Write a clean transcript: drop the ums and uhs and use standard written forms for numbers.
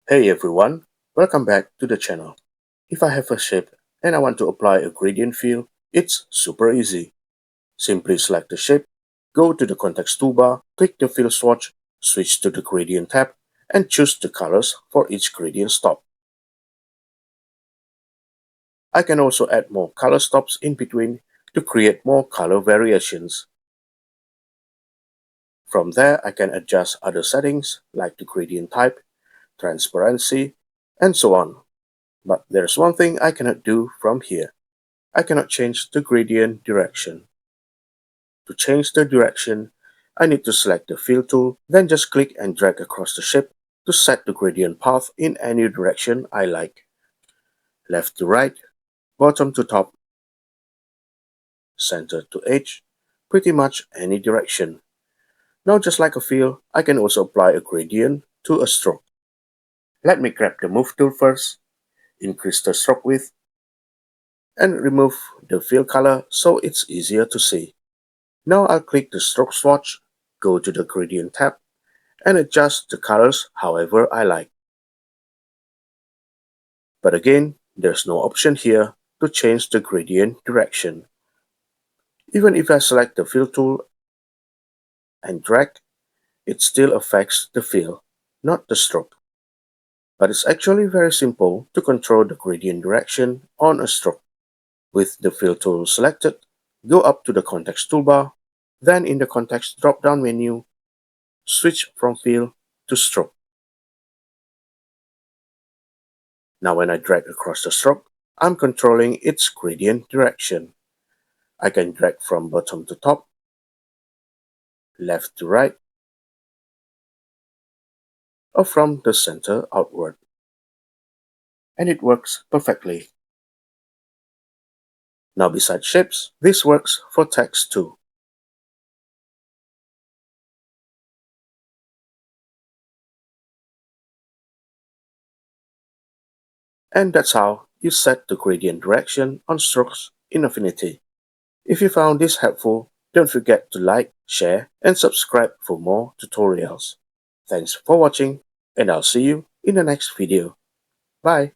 Hey everyone, welcome back to the channel. If I have a shape and I want to apply a gradient fill, it's super easy. Simply select the shape, go to the context toolbar, click the fill swatch, switch to the gradient tab, and choose the colors for each gradient stop. I can also add more color stops in between to create more color variations. From there, I can adjust other settings like the gradient type, transparency, and so on. But there's one thing I cannot do from here. I cannot change the gradient direction. To change the direction, I need to select the Fill tool, then just click and drag across the shape to set the gradient path in any direction I like. Left to right, bottom to top, center to edge, pretty much any direction. Now just like a fill, I can also apply a gradient to a stroke. Let me grab the Move tool first, increase the stroke width, and remove the fill color so it's easier to see. Now I'll click the stroke swatch, go to the gradient tab, and adjust the colors however I like. But again, there's no option here to change the gradient direction. Even if I select the fill tool and drag, it still affects the fill, not the stroke. But it's actually very simple to control the gradient direction on a stroke. With the fill tool selected, go up to the context toolbar, then in the context drop-down menu, switch from fill to stroke. Now when I drag across the stroke, I'm controlling its gradient direction. I can drag from bottom to top, left to right, or from the center outward. And it works perfectly. Now besides shapes, this works for text too. And that's how you set the gradient direction on strokes in Affinity. If you found this helpful, don't forget to like, share, and subscribe for more tutorials. Thanks for watching, and I'll see you in the next video. Bye!